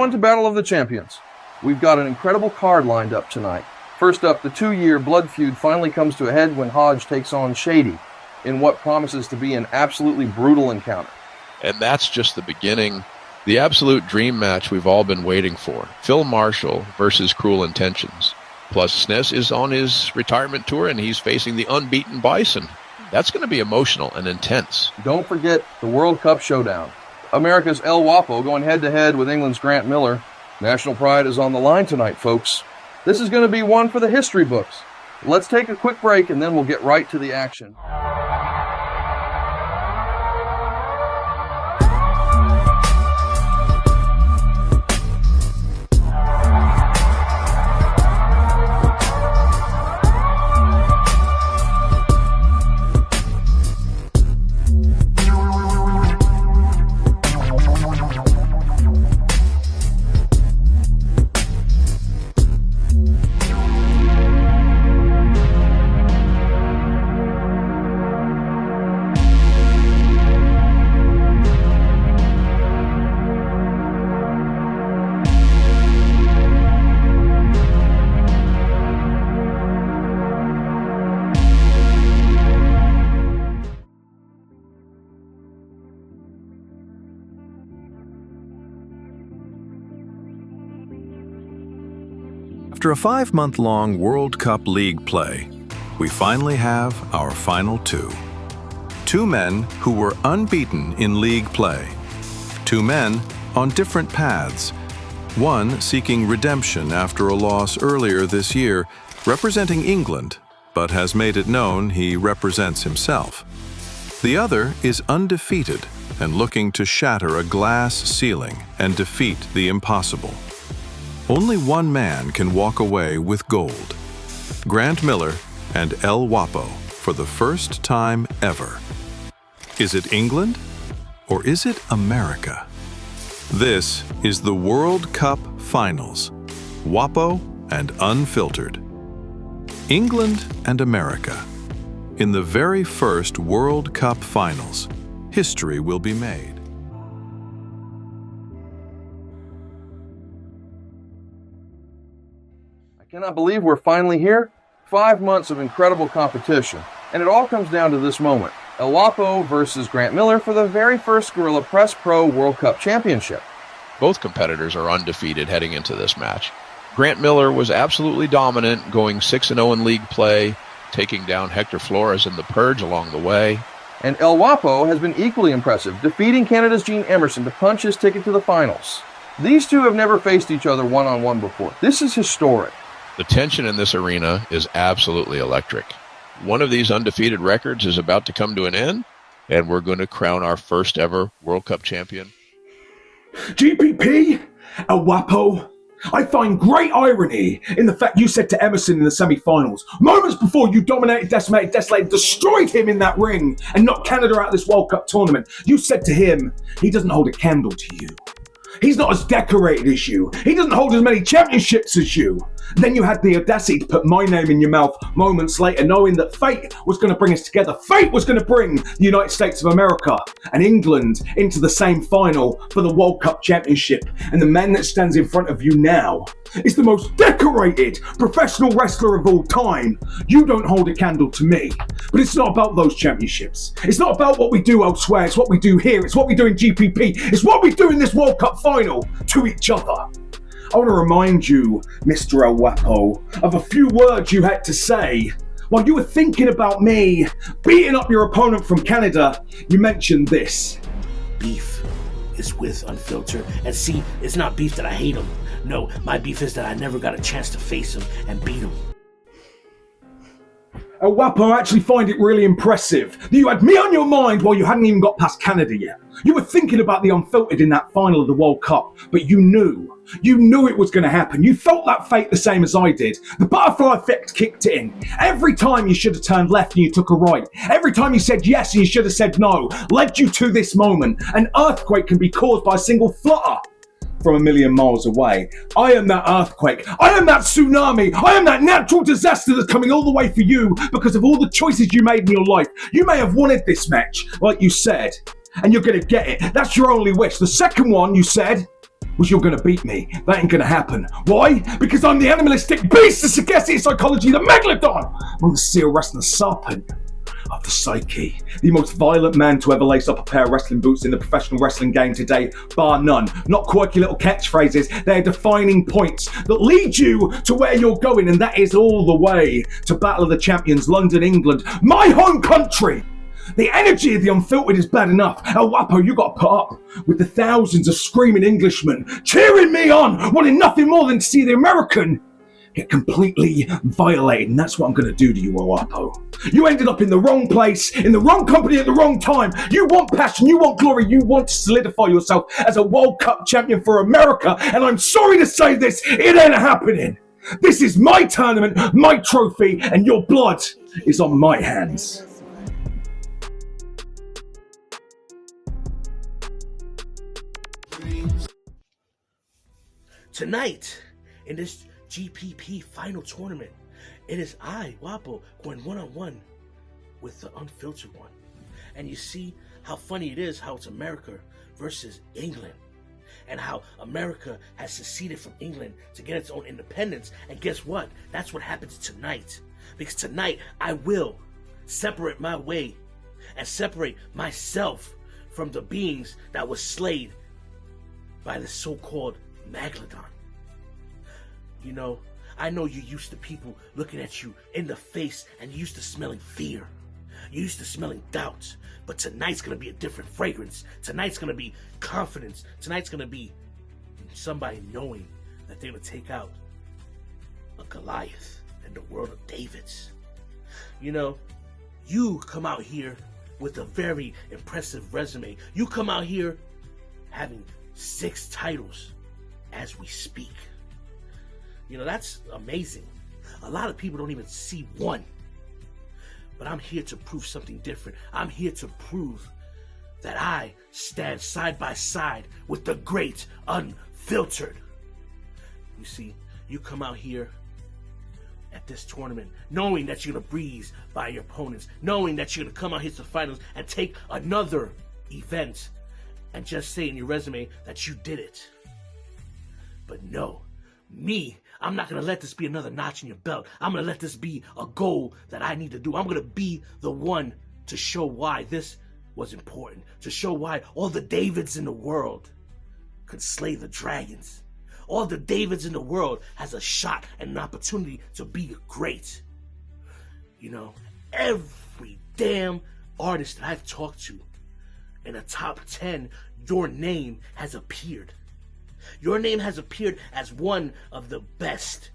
everyone to Battle of the Champions. We've got an incredible card lined up tonight. First up, the 2-year blood feud finally comes to a head when Hodge takes on Shady in what promises to be an absolutely brutal encounter. And that's just the beginning. The absolute dream match we've all been waiting for. Phil Marshall versus Cruel Intentions. Plus, Snez is on his retirement tour and he's facing the unbeaten Bison. That's going to be emotional and intense. Don't forget the World Cup Showdown. America's El Guapo going head-to-head with England's Grant Miller. National pride is on the line tonight, folks. This is going to be one for the history books. Let's take a quick break and then we'll get right to the action. After a 5-month-long World Cup League play, we finally have our final two. Two men who were unbeaten in league play. Two men on different paths. One seeking redemption after a loss earlier this year, representing England, but has made it known he represents himself. The other is undefeated and looking to shatter a glass ceiling and defeat the impossible. Only one man can walk away with gold. Grant Miller and El Guapo for the first time ever. Is it England or is it America? This is the World Cup Finals, Guapo and Unfiltered. England and America. In the very first World Cup Finals, history will be made. I cannot believe we're finally here. 5 months of incredible competition. And it all comes down to this moment. El Guapo versus Grant Miller for the very first Gorilla Press Pro World Cup Championship. Both competitors are undefeated heading into this match. Grant Miller was absolutely dominant, going 6-0 in league play, taking down Hector Flores in the Purge along the way. And El Guapo has been equally impressive, defeating Canada's Gene Emerson to punch his ticket to the finals. These two have never faced each other one-on-one before. This is historic. The tension in this arena is absolutely electric. One of these undefeated records is about to come to an end, and we're going to crown our first ever World Cup champion. GPP? El Guapo? I find great irony in the fact you said to Emerson in the semi-finals, moments before you dominated, decimated, desolated, destroyed him in that ring and knocked Canada out of this World Cup tournament, you said to him, he doesn't hold a candle to you. He's not as decorated as you. He doesn't hold as many championships as you. Then you had the audacity to put my name in your mouth moments later, knowing that fate was going to bring us together. Fate was going to bring the United States of America and England into the same final for the World Cup Championship. And the man that stands in front of you now is the most decorated professional wrestler of all time. You don't hold a candle to me. But it's not about those championships. It's not about what we do elsewhere. It's what we do here. It's what we do in GPP. It's what we do in this World Cup final to each other. I want to remind you, Mr. El Guapo, of a few words you had to say. While you were thinking about me beating up your opponent from Canada, you mentioned this. Beef is with Unfiltered. And see, it's not beef that I hate him. No, my beef is that I never got a chance to face him and beat him. El Guapo, I actually find it really impressive that you had me on your mind while you hadn't even got past Canada yet. You were thinking about the Unfiltered in that final of the World Cup, but you knew it was going to happen. You felt that fate the same as I did. The butterfly effect kicked in. Every time you should have turned left and you took a right. Every time you said yes and you should have said no, led you to this moment. An earthquake can be caused by a single flutter from a million miles away. I am that earthquake. I am that tsunami. I am that natural disaster that's coming all the way for you because of all the choices you made in your life. You may have wanted this match, like you said, and you're going to get it. That's your only wish. The second one, you said, was you're gonna beat me. That ain't gonna happen. Why? Because I'm the animalistic beast, the sagacity psychology, the megalodon. I'm the seal wrestling serpent of the psyche. The most violent man to ever lace up a pair of wrestling boots in the professional wrestling game today, bar none. Not quirky little catchphrases, they're defining points that lead you to where you're going, and that is all the way to Battle of the Champions, London, England, my home country. The energy of the Unfiltered is bad enough. El Guapo, you got to put up with the thousands of screaming Englishmen cheering me on, wanting nothing more than to see the American get completely violated. And that's what I'm going to do to you, El Guapo. You ended up in the wrong place, in the wrong company at the wrong time. You want passion, you want glory, you want to solidify yourself as a World Cup champion for America. And I'm sorry to say this, it ain't happening. This is my tournament, my trophy, and your blood is on my hands. Tonight, in this GPP final tournament, it is I, Wapo, going one-on-one with the Unfiltered one. And you see how funny it is how it's America versus England. And how America has seceded from England to get its own independence. And guess what? That's what happens tonight. Because tonight, I will separate my way and separate myself from the beings that was slayed by the so-called Megalodon. You know, I know you're used to people looking at you in the face and you're used to smelling fear. You're used to smelling doubt. But tonight's going to be a different fragrance. Tonight's going to be confidence. Tonight's going to be somebody knowing that they're going to take out a Goliath in the world of Davids. You know, you come out here with a very impressive resume. You come out here having 6 titles as we speak. You know, that's amazing. A lot of people don't even see one. But I'm here to prove something different. I'm here to prove that I stand side by side with the great Unfiltered. You see, you come out here at this tournament knowing that you're going to breeze by your opponents, knowing that you're going to come out here to the finals and take another event and just say in your resume that you did it. But no, me, I'm not going to let this be another notch in your belt. I'm going to let this be a goal that I need to do. I'm going to be the one to show why this was important, to show why all the Davids in the world could slay the dragons. All the Davids in the world has a shot and an opportunity to be great. You know, every damn artist that I've talked to in the top 10, your name has appeared. Your name has appeared as one of the best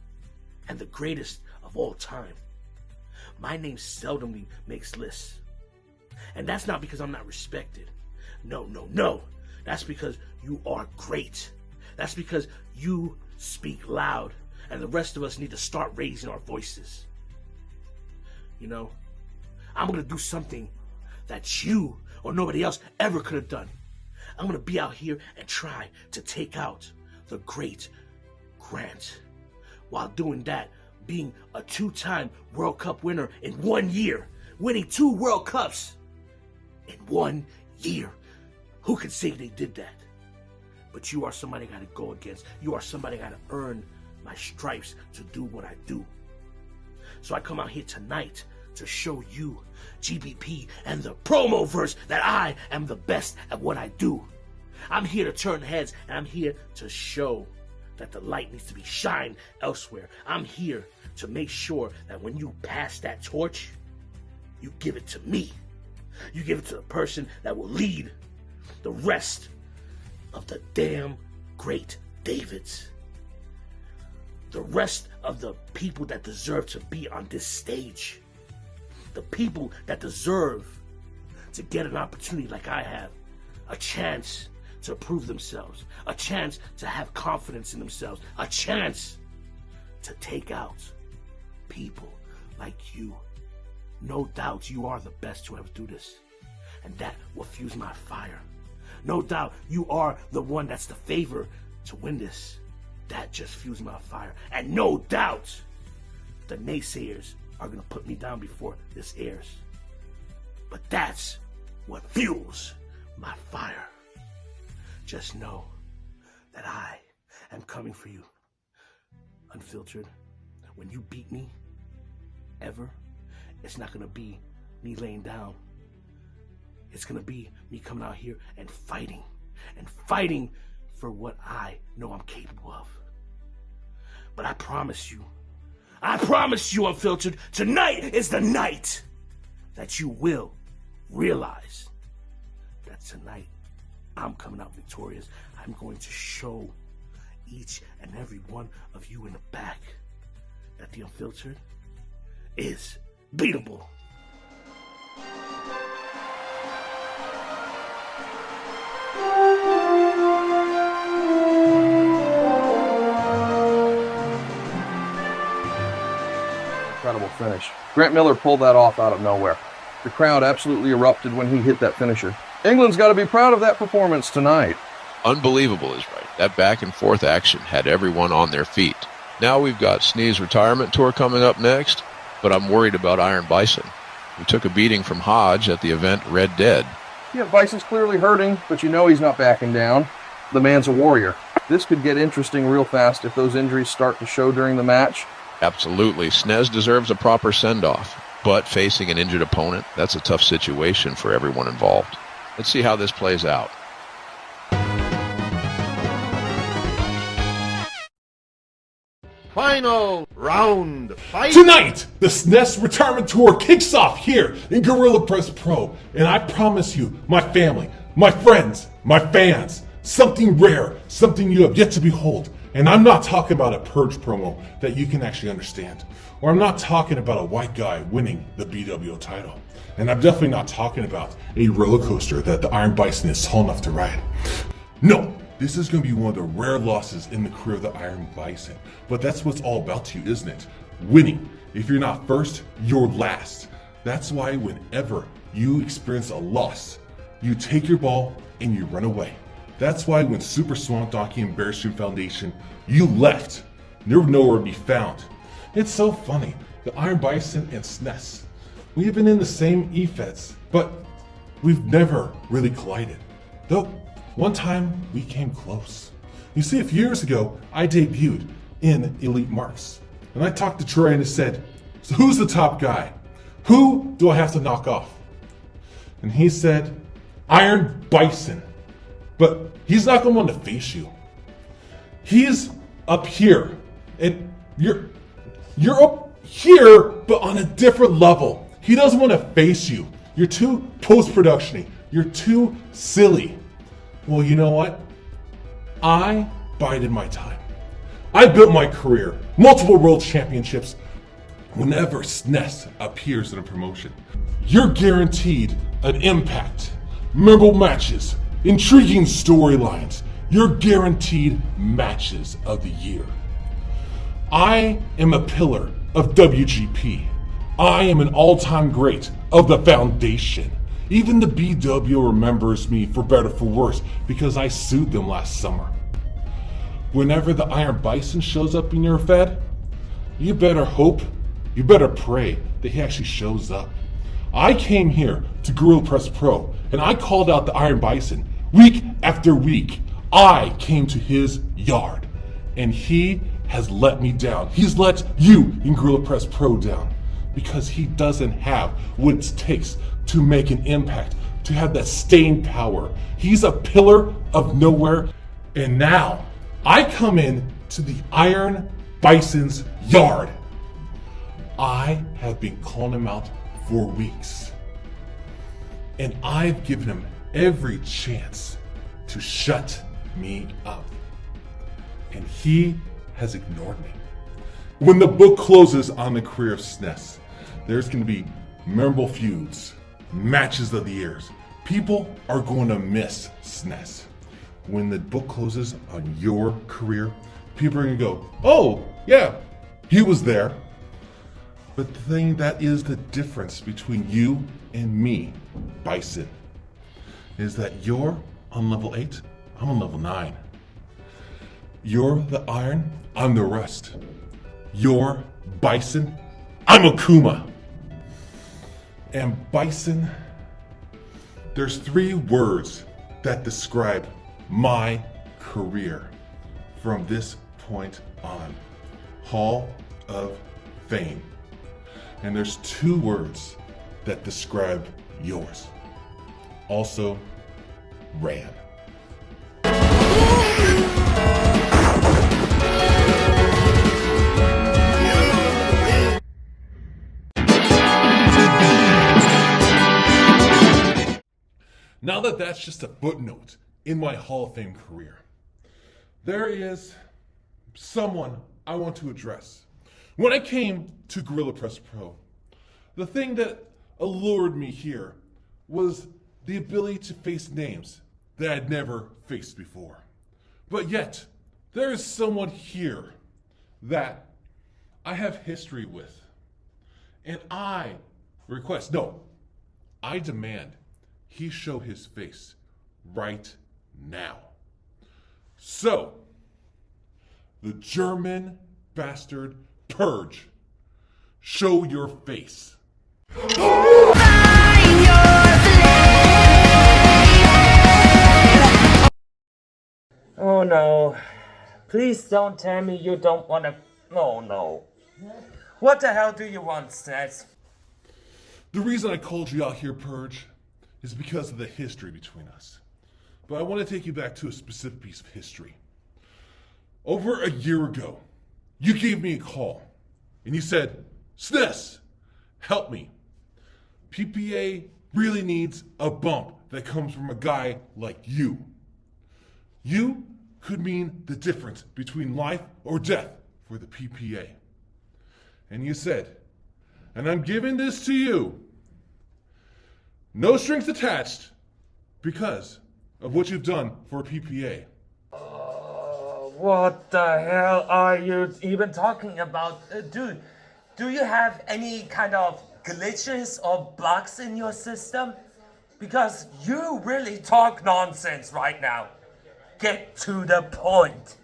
and the greatest of all time. My name seldomly makes lists. And that's not because I'm not respected. No. That's because you are great. That's because you speak loud. And the rest of us need to start raising our voices. You know, I'm going to do something that you or nobody else ever could have done. I'm going to be out here and try to take out the great Grant. While doing that, being a 2-time World Cup winner in 1 year. Winning 2 World Cups in 1 year. Who could say they did that? But you are somebody I got to go against. You are somebody I got to earn my stripes to do what I do. So I come out here tonight to show you, GPP, and the promo verse that I am the best at what I do. I'm here to turn heads, and I'm here to show that the light needs to be shined elsewhere. I'm here to make sure that when you pass that torch, you give it to me. You give it to the person that will lead the rest of the damn great Davids. The rest of the people that deserve to be on this stage. The people that deserve to get an opportunity like I have. A chance to prove themselves. A chance to have confidence in themselves. A chance to take out people like you. No doubt you are the best to ever do this. And that will fuse my fire. No doubt you are the one that's the favor to win this. That just fused my fire. And no doubt the naysayers are going to put me down before this airs. But that's what fuels my fire. Just know that I am coming for you. Unfiltered, when you beat me, ever, it's not gonna be me laying down. It's gonna be me coming out here and fighting for what I know I'm capable of. But I promise you, Unfiltered, tonight is the night that you will realize that tonight I'm coming out victorious. I'm going to show each and every one of you in the back that the Unfiltered is beatable. Incredible finish. Grant Miller pulled that off out of nowhere. The crowd absolutely erupted when he hit that finisher. England's got to be proud of that performance tonight. Unbelievable is right. That back and forth action had everyone on their feet. Now we've got Snee's retirement tour coming up next, but I'm worried about Iron Bison. We took a beating from Hodge at the event Red Dead. Yeah, Bison's clearly hurting, but you know he's not backing down. The man's a warrior. This could get interesting real fast if those injuries start to show during the match. Absolutely. Snez deserves a proper send-off, but facing an injured opponent, that's a tough situation for everyone involved. Let's see how this plays out. Final round fight. Tonight, the SNES Retirement Tour kicks off here in Gorilla Press Pro, and I promise you, my family, my friends, my fans, something rare, something you have yet to behold. And I'm not talking about a Purge promo that you can actually understand, or I'm not talking about a white guy winning the BWO title, and I'm definitely not talking about a roller coaster that the Iron Bison is tall enough to ride. No. This is going to be one of the rare losses in the career of the Iron Bison. But that's what it's all about to you, isn't it? Winning. If you're not first, you're last. That's why whenever you experience a loss, you take your ball and you run away. That's why when Super Swamp Donkey and Bearstream Foundation, you left. They were nowhere to be found. It's so funny. The Iron Bison and SNES. We've been in the same EFEDs, but we've never really collided. Though, one time, we came close. You see, a few years ago, I debuted in Elite Marks. And I talked to Troy and I said, so who's the top guy? Who do I have to knock off? And he said, Iron Bison. But he's not the one to face you. He's up here. And you're up here, but on a different level. He doesn't want to face you. You're too post-production-y. You're too silly. Well, you know what? I bided my time. I built my career, multiple world championships. Whenever SNES appears in a promotion, you're guaranteed an impact, memorable matches, intriguing storylines. You're guaranteed matches of the year. I am a pillar of WGP. I am an all-time great of the Foundation. Even the BW remembers me for better or for worse because I sued them last summer. Whenever the Iron Bison shows up in your Fed, you better hope, you better pray that he actually shows up. I came here to Gorilla Press Pro and I called out the Iron Bison week after week. I came to his yard and he has let me down. He's let you in Gorilla Press Pro down because he doesn't have what it takes to make an impact, to have that staying power. He's a pillar of nowhere. And now I come in to the Iron Bison's yard. I have been calling him out for weeks. And I've given him every chance to shut me up. And he has ignored me. When the book closes on the career of SNES, there's going to be memorable feuds, matches of the years. People are going to miss SNES. When the book closes on your career, people are going to go, oh, yeah, he was there. But the thing that is the difference between you and me, Bison, is that you're on level 8, I'm on level 9. You're the Iron, I'm the Rust. You're Bison, I'm Akuma. And Bison, there's 3 words that describe my career. from this point on. Hall of Fame. And there's 2 words that describe yours. Also, ran. Now that that's just a footnote in my Hall of Fame career, there is someone I want to address. When I came to Gorilla Press Pro, the thing that allured me here was the ability to face names that I'd never faced before. But yet, there is someone here that I have history with. And I request, no, I demand he show his face right now. So, the German bastard Purge, show your face. Oh no. Please don't tell me you don't want to. Oh no. What the hell do you want, Snaz? The reason I called you out here, Purge, is because of the history between us. But I want to take you back to a specific piece of history. Over a year ago, you gave me a call and you said, SNES, help me. PPA really needs a bump that comes from a guy like you. You could mean the difference between life or death for the PPA. And you said, and I'm giving this to you, no strings attached, because of what you've done for PPA. What the hell are you even talking about? Dude, do you have any kind of glitches or bugs in your system? Because you really talk nonsense right now. Get to the point.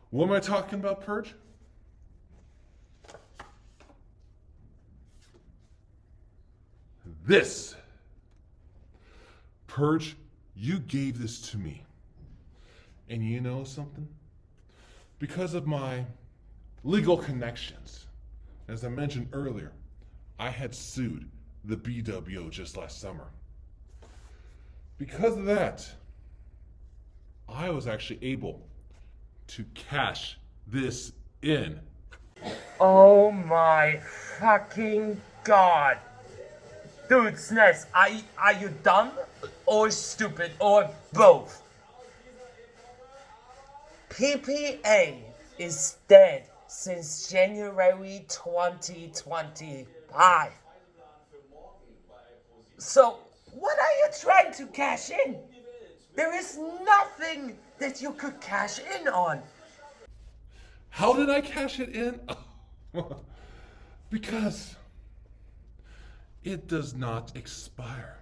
What am I talking about, Purge? This. Purge, you gave this to me. And you know something? Because of my legal connections, as I mentioned earlier, I had sued the BWO just last summer. Because of that, I was actually able to cash this in. Oh my fucking god. Dude, SNES, are you dumb or stupid or both? PPA is dead since January 2025. So, what are you trying to cash in? There is nothing that you could cash in on. How did I cash it in? Because it does not expire,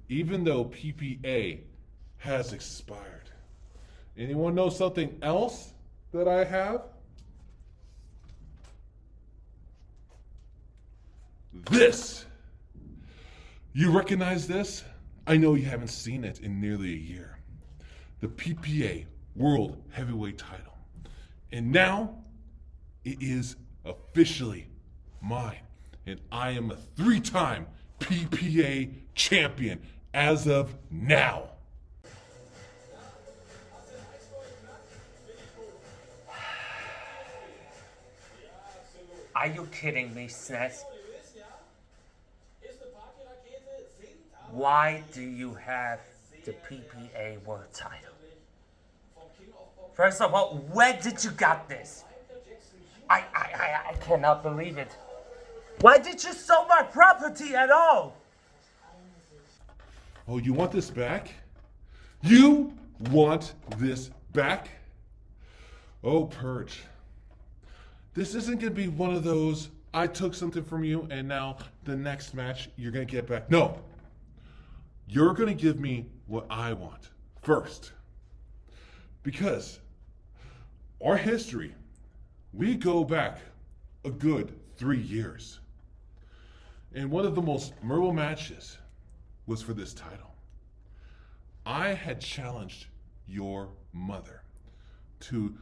even though PPA has expired. Anyone know something else that I have? This. You recognize this? I know you haven't seen it in nearly a year. The PPA World Heavyweight title. And now it is officially mine. And I am a 3-time PPA champion as of now. Are you kidding me, SNES? Why do you have the PPA World title? First of all, where did you got this? I cannot believe it. Why did you sell my property at all? Oh, you want this back? You want this back? Oh, Purge. This isn't going to be one of those, I took something from you and now the next match you're going to get back. No. You're going to give me what I want first. Because our history, we go back a good 3 years. And one of the most memorable matches was for this title. I had challenged your mother to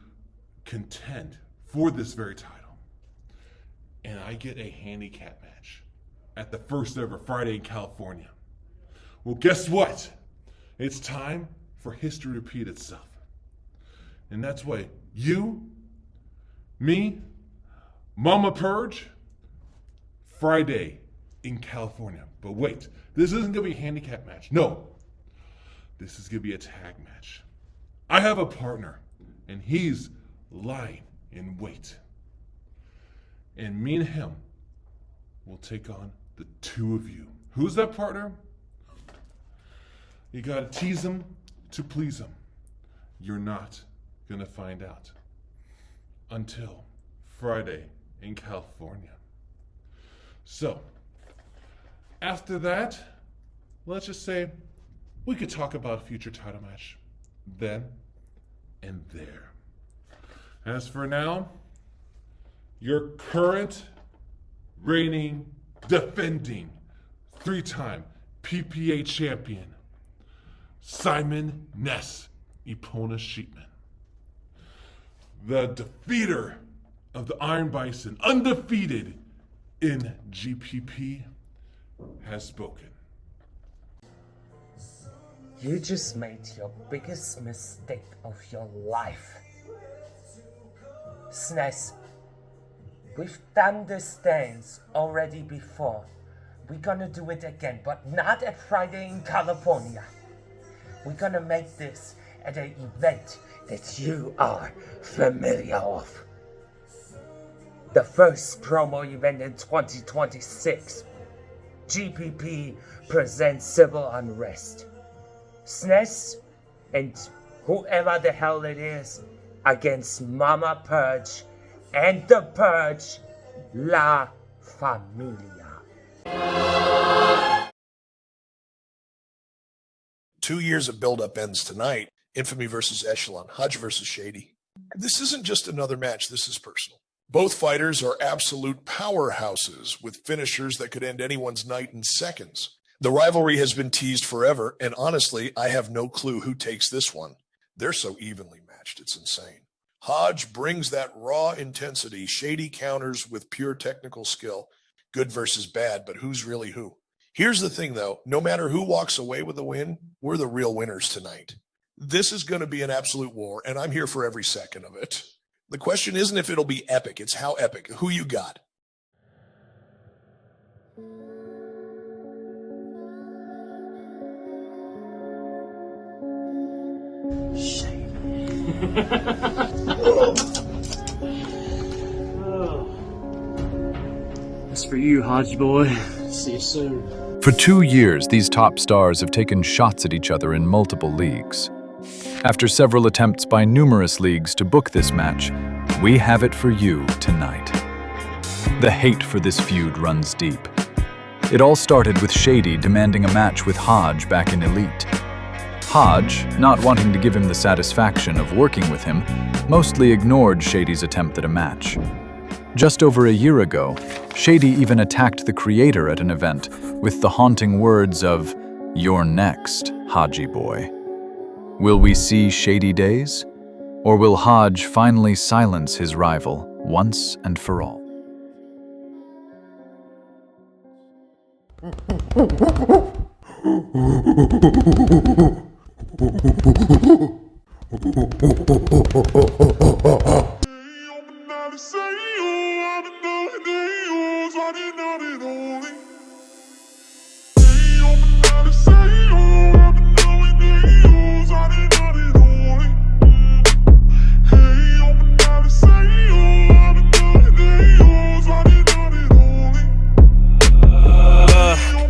contend for this very title, and I get a handicap match at the first ever Friday in California, well, guess what? It's time for history to repeat itself. And that's why you, me, Mama Purge, Friday in California. But wait, this isn't going to be a handicap match. No, this is going to be a tag match. I have a partner, and he's lying in wait. And me and him will take on the two of you. Who's that partner? You gotta tease him to please him. You're not gonna find out until Friday in California. So, after that, let's just say we could talk about a future title match then and there. As for now, your current reigning, defending, 3-time PPA champion, Simon Ness Epona Sheepman. The defeater of the Iron Bison, undefeated in GPP, has spoken. You just made your biggest mistake of your life. SNES, we've done this dance already before. We're gonna do it again, but not at Friday in California. We're gonna make this at an event that you are familiar of. The first promo event in 2026. GPP presents Civil Unrest. SNES and whoever the hell it is against Mama Purge and the Purge La Familia. 2 years of build-up ends tonight. Infamy versus Echelon, Hodge versus Shady. This isn't just another match, this is personal. Both fighters are absolute powerhouses with finishers that could end anyone's night in seconds. The rivalry has been teased forever, and honestly, I have no clue who takes this one. They're so evenly matched, it's insane. Hodge brings that raw intensity, Shady counters with pure technical skill. Good versus bad, but who's really who? Here's the thing, though. No matter who walks away with the win, we're the real winners tonight. This is going to be an absolute war, and I'm here for every second of it. The question isn't if it'll be epic, it's how epic. Who you got? That's for you, Hodge boy. See you soon. For 2 years, these top stars have taken shots at each other in multiple leagues. After several attempts by numerous leagues to book this match, we have it for you tonight. The hate for this feud runs deep. It all started with Shady demanding a match with Hodge back in Elite. Hodge, not wanting to give him the satisfaction of working with him, mostly ignored Shady's attempt at a match. Just over a year ago, Shady even attacked the creator at an event with the haunting words of, "You're next, Hodgy boy." Will we see Shady days? Or will Hodge finally silence his rival once and for all?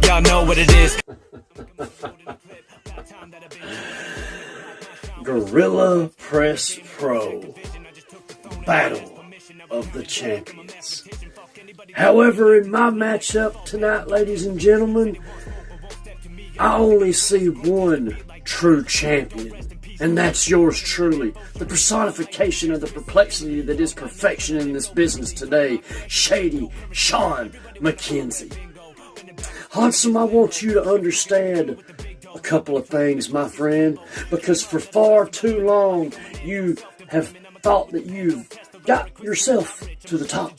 Y'all know what it is. Gorilla Press Pro. Battle of the Champions. However, in my matchup tonight, ladies and gentlemen, I only see one true champion, and that's yours truly, the personification of the perplexity that is perfection in this business today, Shady Sean McKenzie. Handsome, I want you to understand a couple of things, my friend, because for far too long you have thought that you've got yourself to the top.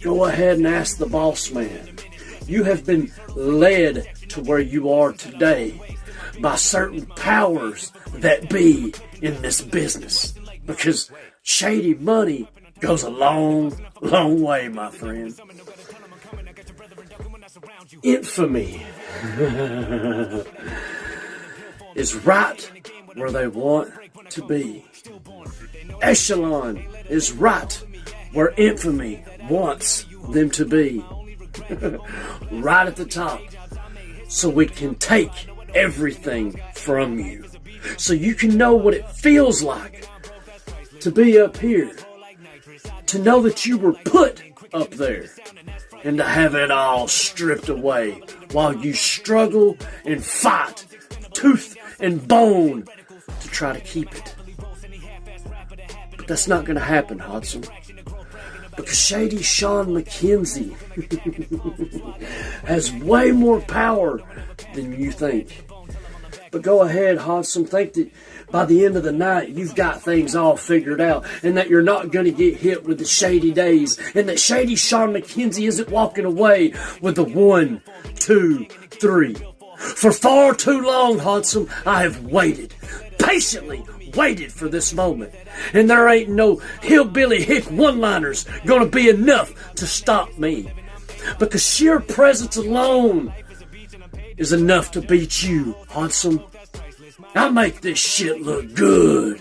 Go ahead and ask the boss man. You have been led to where you are today by certain powers that be in this business. Because shady money goes a long, long way, my friend. Infamy is right where they want to be. Echelon is right where infamy wants them to be. Right at the top. So we can take everything from you. So you can know what it feels like to be up here. To know that you were put up there. And to have it all stripped away while you struggle and fight tooth and bone to try to keep it. But that's not going to happen, Hodson. Because Shady Sean McKenzie has way more power than you think. But go ahead, Hodson, think that by the end of the night you've got things all figured out and that you're not going to get hit with the shady days and that Shady Sean McKenzie isn't walking away with the 1, 2, 3. For far too long, Hodson, I have waited, patiently waited for this moment. And there ain't no hillbilly hick one-liners gonna be enough to stop me. Because sheer presence alone is enough to beat you, Hodson. I make this shit look good.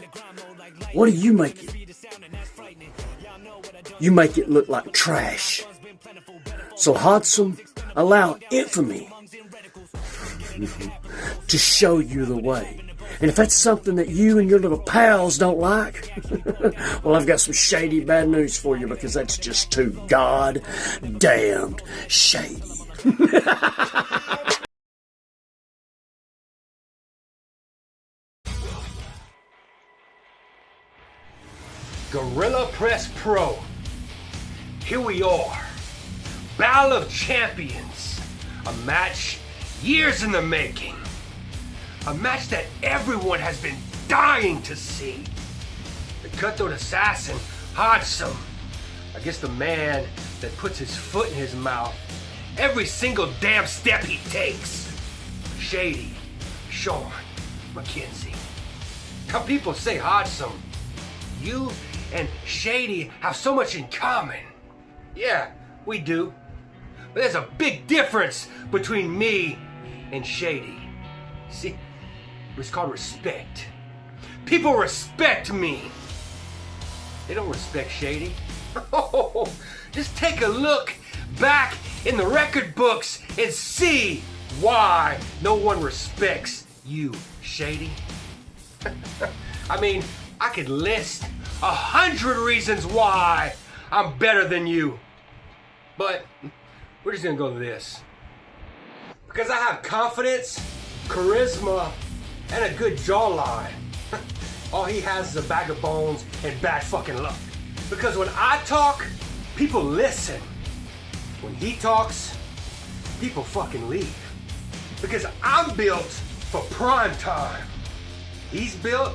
What do you make it? You make it look like trash. So Hodson, allow infamy to show you the way. And if that's something that you and your little pals don't like, well, I've got some shady bad news for you because that's just too goddamned shady. Gorilla Press Pro. Here we are. Battle of Champions. A match years in the making. A match that everyone has been dying to see. The cutthroat assassin, Hodson. I guess the man that puts his foot in his mouth every single damn step he takes. Shady Sean McKenzie. Now people say, Hodson, you and Shady have so much in common. Yeah, we do. But there's a big difference between me and Shady. See, it's called respect. People respect me. They don't respect Shady. Oh, just take a look back in the record books and see why no one respects you, Shady. I mean, I could list 100 reasons why I'm better than you. But we're just gonna go to this. Because I have confidence, charisma, and a good jawline. All he has is a bag of bones and bad fucking luck. Because when I talk, people listen. When he talks, people fucking leave. Because I'm built for prime time. He's built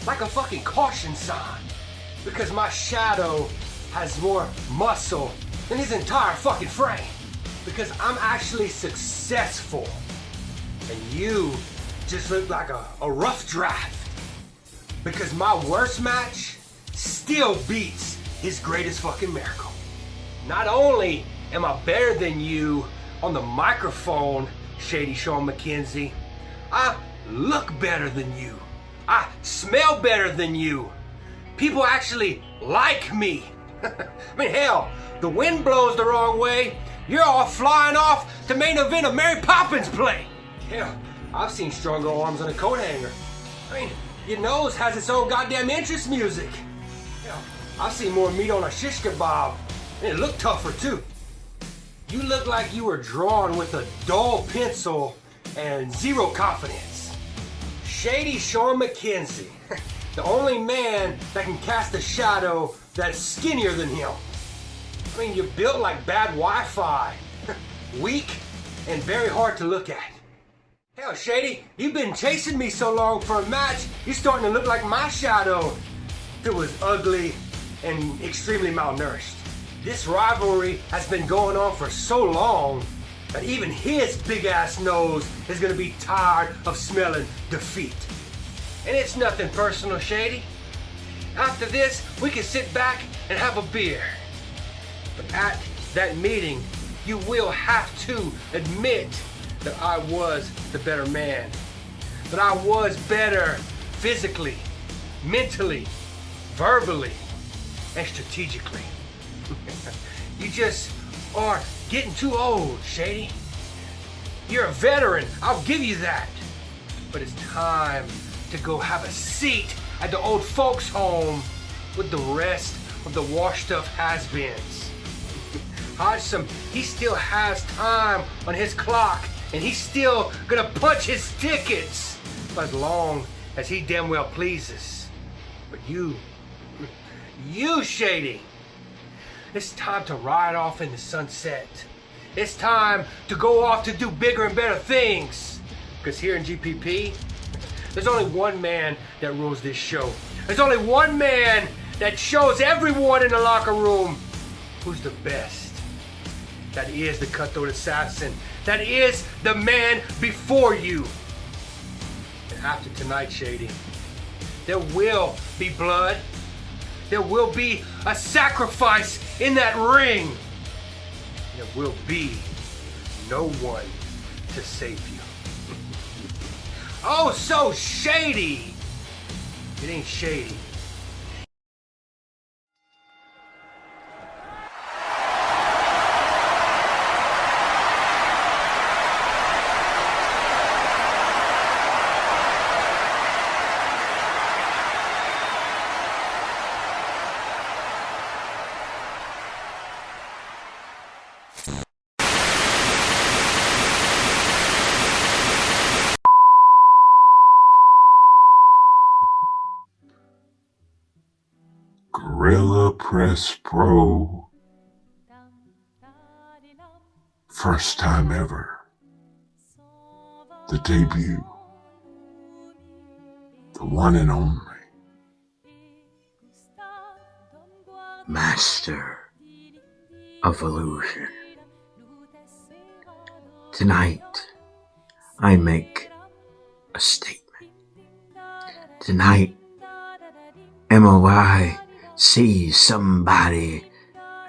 like a fucking caution sign. Because my shadow has more muscle than his entire fucking frame. Because I'm actually successful. And you just look like a rough draft. Because my worst match still beats his greatest fucking miracle. Not only am I better than you on the microphone, Shady Sean McKenzie, I look better than you. I smell better than you. People actually like me. I mean, hell, the wind blows the wrong way, you're all flying off to main event a Mary Poppins play. Hell, I've seen stronger arms on a coat hanger. I mean, your nose has its own goddamn entrance music. Hell, I've seen more meat on a shish kebab, and it looked tougher too. You look like you were drawn with a dull pencil and zero confidence. Shady Sean McKenzie, the only man that can cast a shadow that's skinnier than him. I mean, you're built like bad Wi-Fi. Weak and very hard to look at. Hell, Shady, you've been chasing me so long for a match, you're starting to look like my shadow. It was ugly and extremely malnourished. This rivalry has been going on for so long that even his big-ass nose is gonna be tired of smelling defeat. And it's nothing personal, Shady. After this, we can sit back and have a beer. But at that meeting, you will have to admit that I was the better man. That I was better physically, mentally, verbally, and strategically. You just are getting too old, Shady. You're a veteran, I'll give you that. But it's time to go have a seat at the old folks' home with the rest of the washed-up has-beens. Hodgson, he still has time on his clock, and he's still gonna punch his tickets for as long as he damn well pleases. But you, Shady, it's time to ride off in the sunset. It's time to go off to do bigger and better things. Because here in GPP, there's only one man that rules this show. There's only one man that shows everyone in the locker room who's the best. That is the cutthroat assassin. That is the man before you. And after tonight, Shady, there will be blood. There will be a sacrifice in that ring. There will be no one to save you. Oh, so shady. It ain't shady. Gorilla Press Pro. First time ever. The debut. The one and only. Master of Illusion. Tonight, I make a statement. Tonight, MOI sees somebody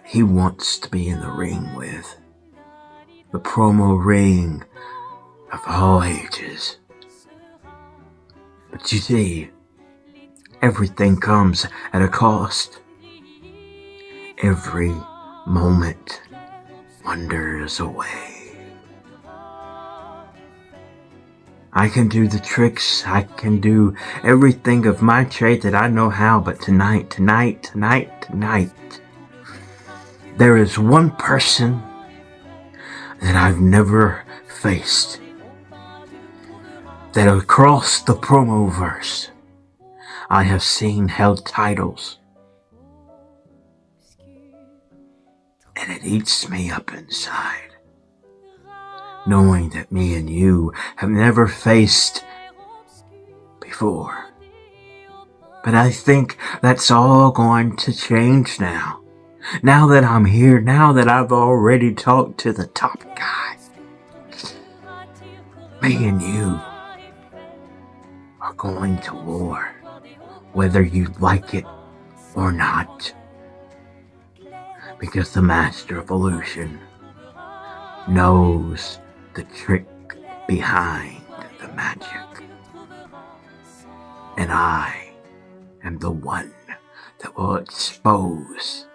he wants to be in the ring with. The promo ring of all ages. But you see, everything comes at a cost. Every moment wanders away. I can do the tricks, I can do everything of my trade that I know how, but tonight, there is one person that I've never faced, that across the promoverse, I have seen held titles, and it eats me up inside, knowing that me and you have never faced before. But I think that's all going to change now. Now that I'm here, now that I've already talked to the top guy, me and you are going to war, whether you like it or not. Because the Master of Illusion knows the trick behind the magic. And I am the one that will expose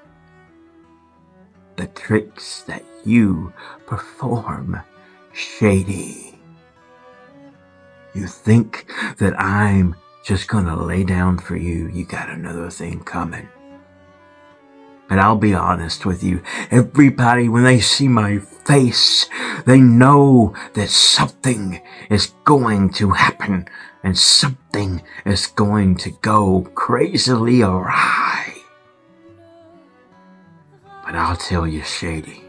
the tricks that you perform, Shady. You think that I'm just gonna lay down for you? You got another thing coming. But I'll be honest with you, everybody, when they see my face, they know that something is going to happen and something is going to go crazily awry. But I'll tell you, Shady,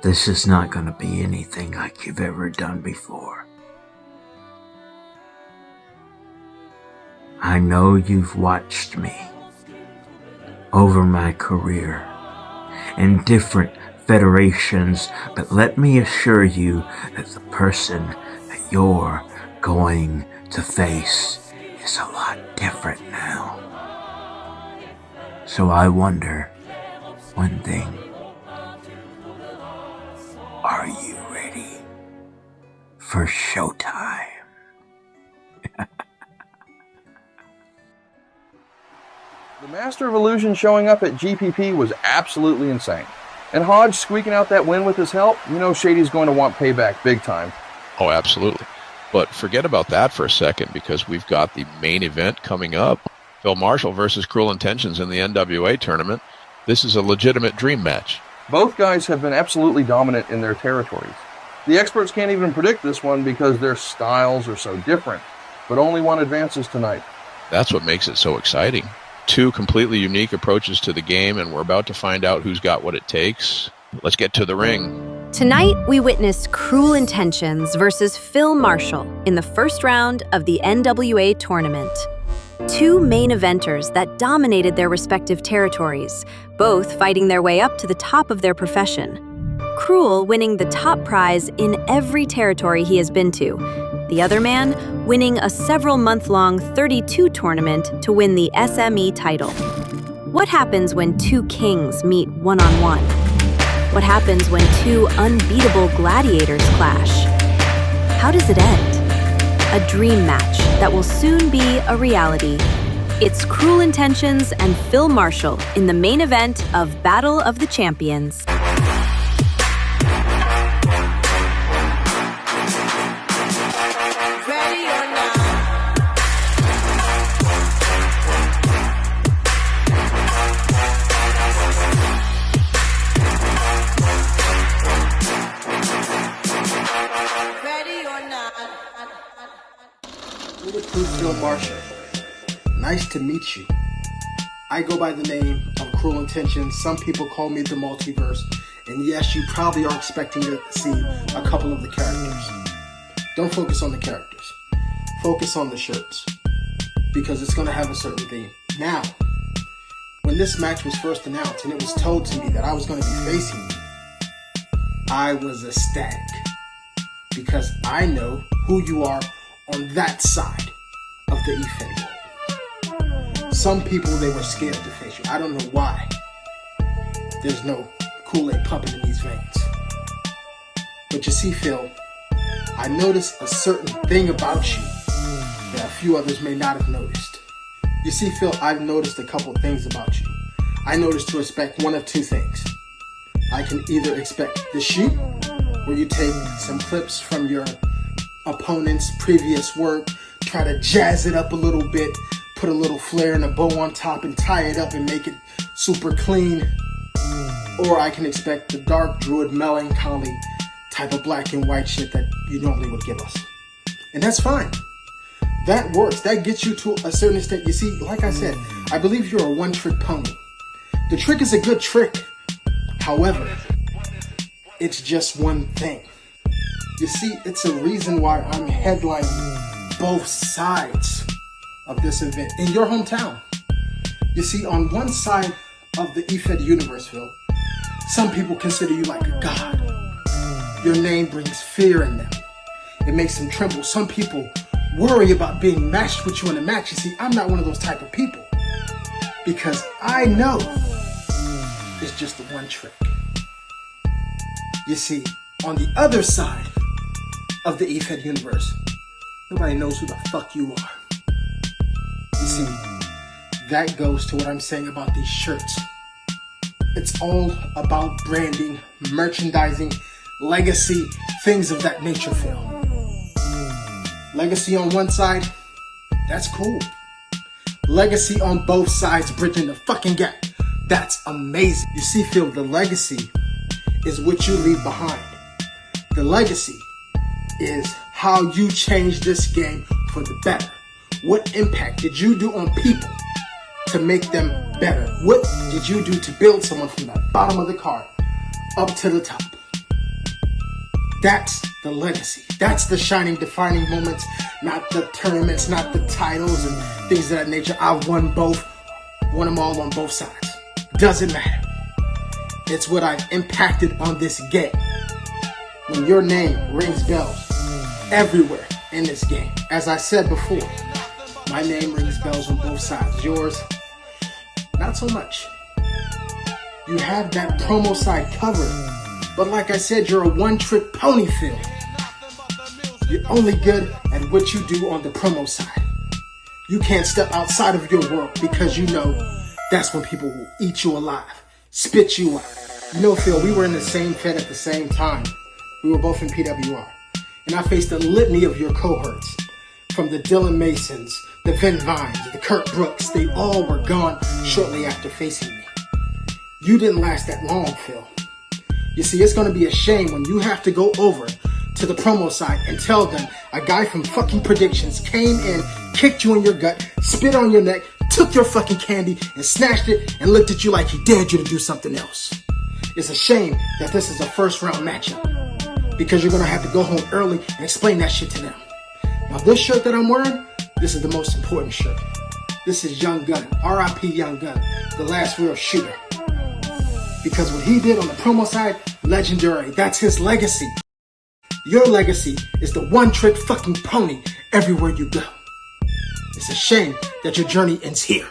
This is not going to be anything like you've ever done before. I know you've watched me over my career in different federations, but let me assure you that the person that you're going to face is a lot different now. So I wonder one thing. Are you ready for showtime? The Master of Illusion showing up at GPP was absolutely insane. And Hodge squeaking out that win with his help, you know Shady's going to want payback big time. Oh, absolutely. But forget about that for a second, because we've got the main event coming up. Phil Marshall versus Cruel Intentions in the NWA Tournament. This is a legitimate dream match. Both guys have been absolutely dominant in their territories. The experts can't even predict this one because their styles are so different, but only one advances tonight. That's what makes it so exciting. Two completely unique approaches to the game, and we're about to find out who's got what it takes. Let's get to the ring. Tonight, we witnessed Cruel Intentions versus Phil Marshall in the first round of the NWA Tournament. Two main eventers that dominated their respective territories, both fighting their way up to the top of their profession. Cruel winning the top prize in every territory he has been to. The other man winning a several-month-long 32 tournament to win the SME title. What happens when two kings meet one-on-one? What happens when two unbeatable gladiators clash? How does it end? A dream match that will soon be a reality. It's Cruel Intentions and Phil Marshall in the main event of Battle of the Champions. Phil Marshall. Nice to meet you. I go by the name of Cruel Intentions. Some people call me the Multiverse. And yes, you probably are expecting to see a couple of the characters. Don't focus on the characters. Focus on the shirts. Because it's going to have a certain theme. Now, when this match was first announced and it was told to me that I was going to be facing you, I was ecstatic. Because I know who you are on that side of the E-Fed. Some people, they were scared to face you. I don't know why. There's no Kool-Aid pumping in these veins. But you see, Phil, I noticed a certain thing about you that a few others may not have noticed. You see, Phil, I've noticed a couple things about you. I noticed to expect one of two things. I can either expect the shoot, where you take some clips from your opponent's previous work, try to jazz it up a little bit, put a little flair and a bow on top and tie it up and make it super clean. Or I can expect the dark druid melancholy type of black and white shit that you normally would give us. And that's fine. That works. That gets you to a certain extent. You see, like I said, I believe you're a one-trick pony. The trick is a good trick. However, it's just one thing. You see, it's a reason why I'm headlining both sides of this event in your hometown. You see, on one side of the E-Fed universe, Phil, some people consider you like a god. Your name brings fear in them. It makes them tremble. Some people worry about being matched with you in a match. You see, I'm not one of those type of people. Because I know it's just the one trick. You see, on the other side of the E-Fed universe, nobody knows who the fuck you are. You see, that goes to what I'm saying about these shirts. It's all about branding, merchandising, legacy, things of that nature, Phil. Legacy on one side, that's cool. Legacy on both sides, bridging the fucking gap, that's amazing. You see, Phil, the legacy is what you leave behind. The legacy is how you change this game for the better. What impact did you do on people to make them better? What did you do to build someone from the bottom of the card up to the top? That's the legacy. That's the shining, defining moments, not the tournaments, not the titles and things of that nature. I've won both, won them all on both sides. Doesn't matter. It's what I've impacted on this game. When your name rings bells everywhere in this game. As I said before, my name rings bells on both sides. Yours, not so much. You have that promo side covered. But like I said, you're a one-trick pony, Phil. You're only good at what you do on the promo side. You can't step outside of your world because you know that's when people will eat you alive, spit you out. You know, Phil, we were in the same Fed at the same time. We were both in PWR. And I faced a litany of your cohorts. From the Dylan Masons, the Vin Vines, the Kurt Brooks. They all were gone shortly after facing me. You didn't last that long, Phil. You see, it's going to be a shame when you have to go over to the promo side and tell them a guy from fucking Predictions came in, kicked you in your gut, spit on your neck, took your fucking candy and snatched it and looked at you like he dared you to do something else. It's a shame that this is a first round matchup because you're going to have to go home early and explain that shit to them. Now this shirt that I'm wearing, this is the most important shirt. This is Young Gun, R.I.P. Young Gun, the last real shooter. Because what he did on the promo side, legendary. That's his legacy. Your legacy is the one-trick fucking pony everywhere you go. It's a shame that your journey ends here.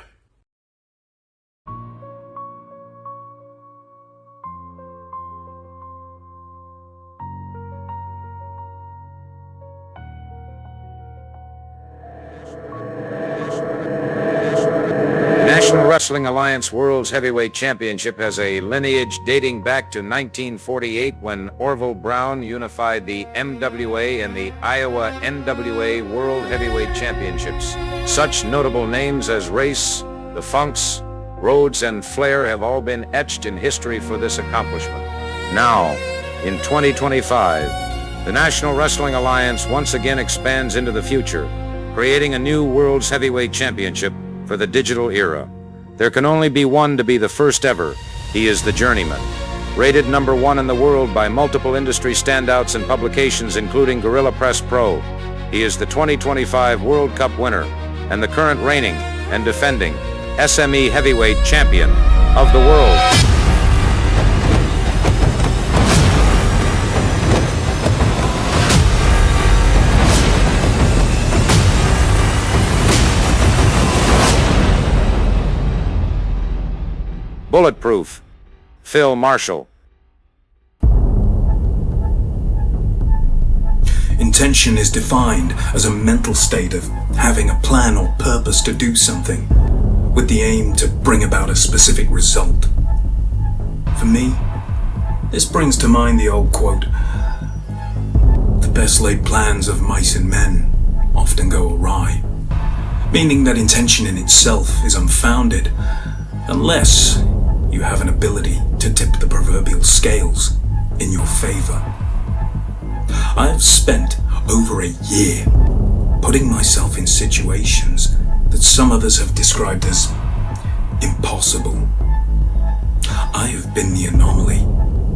National Wrestling Alliance World's Heavyweight Championship has a lineage dating back to 1948 when Orville Brown unified the MWA and the Iowa NWA World Heavyweight Championships. Such notable names as Race, the Funks, Rhodes, and Flair have all been etched in history for this accomplishment. Now, in 2025, the National Wrestling Alliance once again expands into the future, creating a new World's Heavyweight Championship for the digital era. There can only be one to be the first ever. He is the Journeyman. Rated #1 in the world by multiple industry standouts and publications including Gorilla Press Pro. He is the 2025 World Cup winner and the current reigning and defending SME Heavyweight Champion of the world. Bulletproof, Phil Marshall. Intention is defined as a mental state of having a plan or purpose to do something, with the aim to bring about a specific result. For me, this brings to mind the old quote, "The best laid plans of mice and men often go awry," meaning that intention in itself is unfounded unless you have an ability to tip the proverbial scales in your favor. I have spent over a year putting myself in situations that some others have described as impossible. I have been the anomaly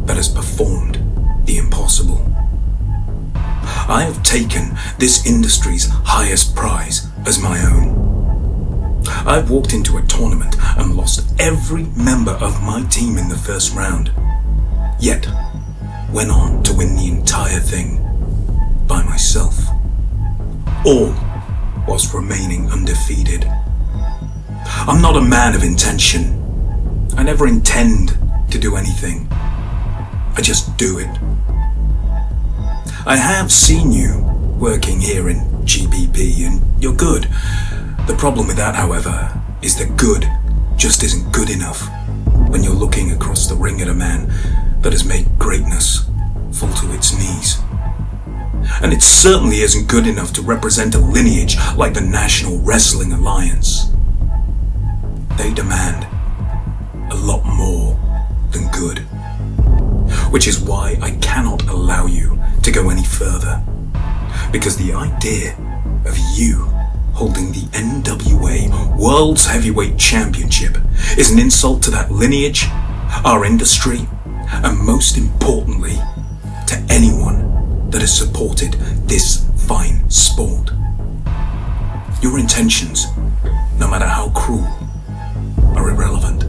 that has performed the impossible. I have taken this industry's highest prize as my own. I've walked into a tournament and lost every member of my team in the first round, yet went on to win the entire thing by myself, all whilst remaining undefeated. I'm not a man of intention. I never intend to do anything. I just do it. I have seen you working here in GPP and you're good. The problem with that, however, is that good just isn't good enough when you're looking across the ring at a man that has made greatness fall to its knees. And it certainly isn't good enough to represent a lineage like the National Wrestling Alliance. They demand a lot more than good, which is why I cannot allow you to go any further, because the idea of you holding the NWA World's Heavyweight Championship is an insult to that lineage, our industry, and most importantly, to anyone that has supported this fine sport. Your intentions, no matter how cruel, are irrelevant.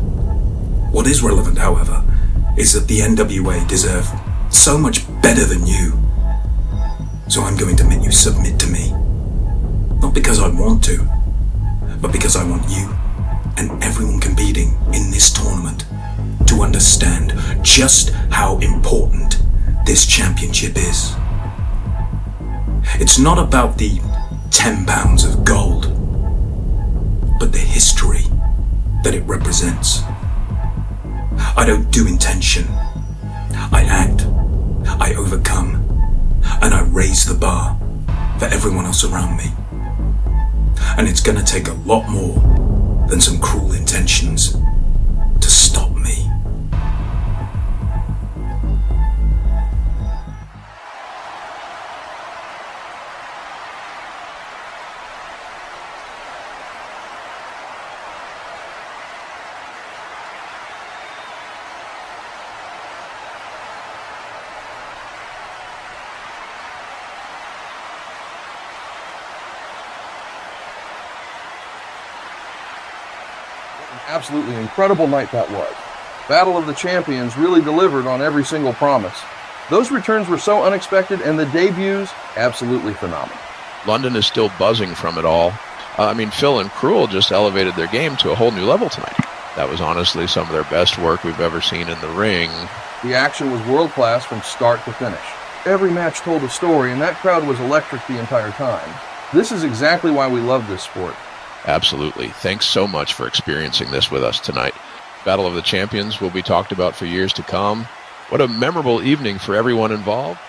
What is relevant, however, is that the NWA deserve so much better than you. So I'm going to make you submit to me. Not because I want to, but because I want you and everyone competing in this tournament to understand just how important this championship is. It's not about the 10 pounds of gold, but the history that it represents. I don't do intention. I act, I overcome, and I raise the bar for everyone else around me. And it's gonna take a lot more than some cruel intentions to stop me. Absolutely incredible night that was. Battle of the Champions really delivered on every single promise. Those returns were so unexpected, and the debuts, absolutely phenomenal. London is still buzzing from it all. Phil and Cruel just elevated their game to a whole new level tonight. That was honestly some of their best work we've ever seen in the ring. The action was world-class from start to finish. Every match told a story, and that crowd was electric the entire time. This is exactly why we love this sport. Absolutely. Thanks so much for experiencing this with us tonight. Battle of the Champions will be talked about for years to come. What a memorable evening for everyone involved.